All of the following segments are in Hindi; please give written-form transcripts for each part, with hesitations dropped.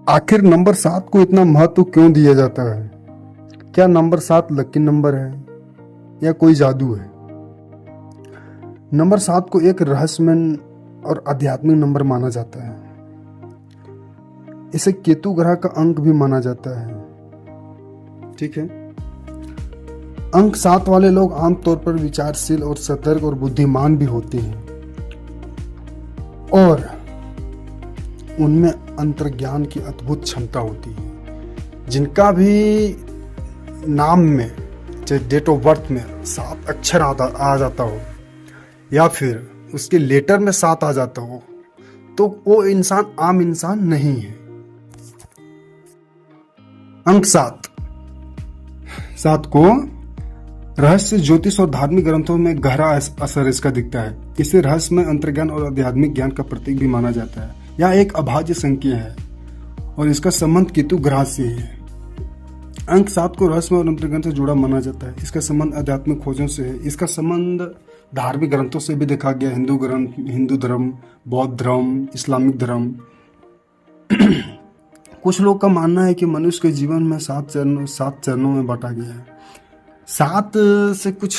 आखिर नंबर 7 को इतना महत्व क्यों दिया जाता है? क्या नंबर 7 लकी नंबर है या कोई जादू है? नंबर 7 को एक रहस्यमय और आध्यात्मिक नंबर माना जाता है। इसे केतु ग्रह का अंक भी माना जाता है। ठीक है। अंक 7 वाले लोग आमतौर पर विचारशील और सतर्क और बुद्धिमान भी होते हैं और उनमें अंतर्ज्ञान की अद्भुत क्षमता होती है। जिनका भी नाम में चाहे डेट ऑफ बर्थ में 7 अक्षर आ जाता हो या फिर उसके लेटर में 7 आ जाता हो तो वो इंसान आम इंसान नहीं है। अंक 7 को रहस्य, ज्योतिष और धार्मिक ग्रंथों में गहरा असर इसका दिखता है। इसे रहस्य में अंतर्ज्ञान और आध्यात्मिक ज्ञान का प्रतीक भी माना जाता है। यह एक अभाज्य संख्या है और इसका संबंध केतु ग्रह से है। अंक 7 को रहस्य और अंतर्ज्ञान से जुड़ा माना जाता है। इसका संबंध आध्यात्मिक खोजों से है। इसका संबंध धार्मिक ग्रंथों से भी देखा गया। हिंदू धर्म, बौद्ध धर्म, इस्लामिक धर्म। कुछ लोग का मानना है कि मनुष्य के जीवन में 7 चरणों में बांटा गया है। 7 से कुछ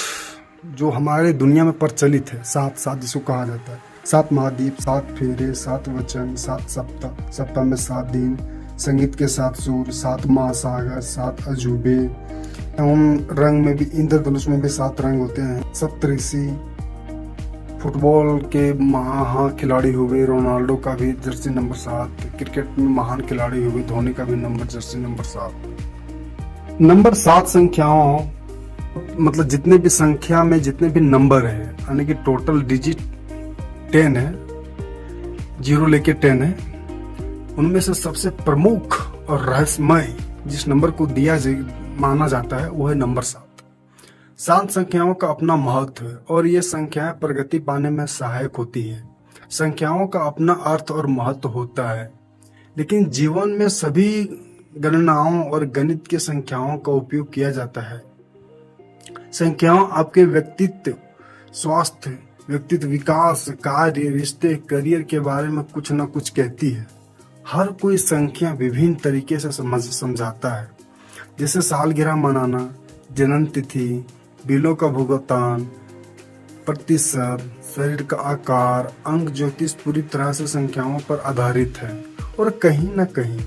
जो हमारे दुनिया में प्रचलित है, 7 जिसको कहा जाता है। 7 महाद्वीप, 7 फेरे, 7 वचन, 7 सप्ताह में 7 दिन, संगीत के 7 सुर, 7 महासागर, 7 अजूबे एवं रंग में भी इंद्रधनुष में भी 7 रंग होते हैं। सप्तऋषि, फुटबॉल के महान खिलाड़ी हुए रोनाल्डो का भी जर्सी नंबर 7, क्रिकेट में महान खिलाड़ी हुए धोनी का भी जर्सी नंबर 7। नंबर 7 संख्याओं मतलब जितने भी संख्या में जितने भी नंबर है यानी कि टोटल डिजिट 10 है, 0 लेके 10 है। उनमें से सबसे प्रमुख और रहस्यमय जिस नंबर को माना जाता है वो है नंबर 7। 7 संख्याओं का अपना महत्व है और ये संख्याएं प्रगति पाने में सहायक होती है। संख्याओं का अपना अर्थ और महत्व होता है, लेकिन जीवन में सभी गणनाओं और गणित की संख्याओं का उपयोग किया जाता है। संख्याओं आपके व्यक्तित्व, स्वास्थ्य, व्यक्तित्व विकास, कार्य, रिश्ते, करियर के बारे में कुछ न कुछ कहती है। हर कोई संख्या विभिन्न तरीके से समझाता है, जैसे सालगिरह मनाना, जन्म तिथि, बिलों का भुगतान, प्रतिशत, शरीर का आकार। अंक ज्योतिष पूरी तरह से संख्याओं पर आधारित है और कहीं न कहीं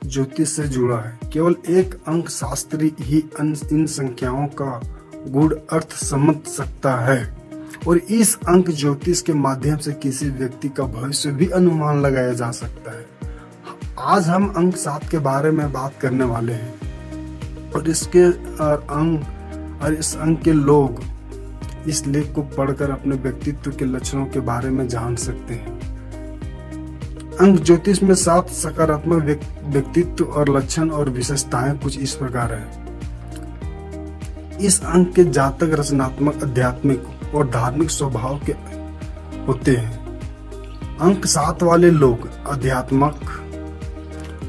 ज्योतिष से जुड़ा है। केवल एक अंक शास्त्री ही इन संख्याओं का गूढ़ अर्थ समझ सकता है और इस अंक ज्योतिष के माध्यम से किसी व्यक्ति का भविष्य भी अनुमान लगाया जा सकता है। आज हम अंक 7 के बारे में बात करने वाले हैं और इस अंक के लोग इस लेख को पढ़कर अपने व्यक्तित्व के लक्षणों के बारे में जान सकते हैं। अंक ज्योतिष में 7 सकारात्मक व्यक्तित्व और लक्षण और विशेषताएं कुछ इस प्रकार है। इस अंक के जातक रचनात्मक, आध्यात्मिक और धार्मिक स्वभाव के होते हैं। अंक 7 वाले लोग आध्यात्मिक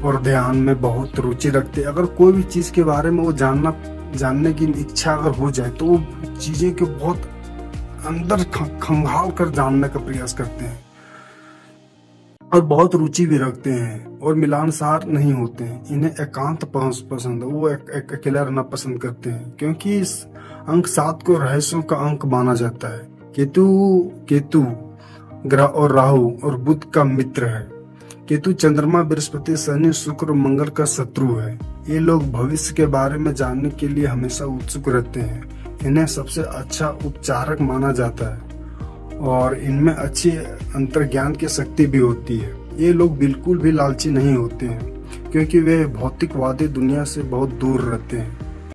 और ध्यान में बहुत रुचि रखते हैं। अगर कोई भी चीज के बारे में वो जानने की इच्छा अगर हो जाए तो वो चीजें के बहुत अंदर खंगाल कर जानने का प्रयास करते हैं और बहुत रुचि भी रखते हैं और मिलानसार नहीं होते हैं। इन्हें एकांत पसंद है, वो अकेला रहना पसंद करते हैं क्योंकि इस अंक 7 को रहस्यों का अंक माना जाता है। केतु ग्रह और राहु और बुध का मित्र है। केतु चंद्रमा, बृहस्पति, शनि, शुक्र और मंगल का शत्रु है। ये लोग भविष्य के बारे में जानने के लिए हमेशा उत्सुक रहते हैं। इन्हें सबसे अच्छा उपचारक माना जाता है और इनमें अच्छी अंतर्ज्ञान की शक्ति भी होती है। ये लोग बिल्कुल भी लालची नहीं होते हैं क्योंकि वे भौतिकवादी दुनिया से बहुत दूर रहते हैं।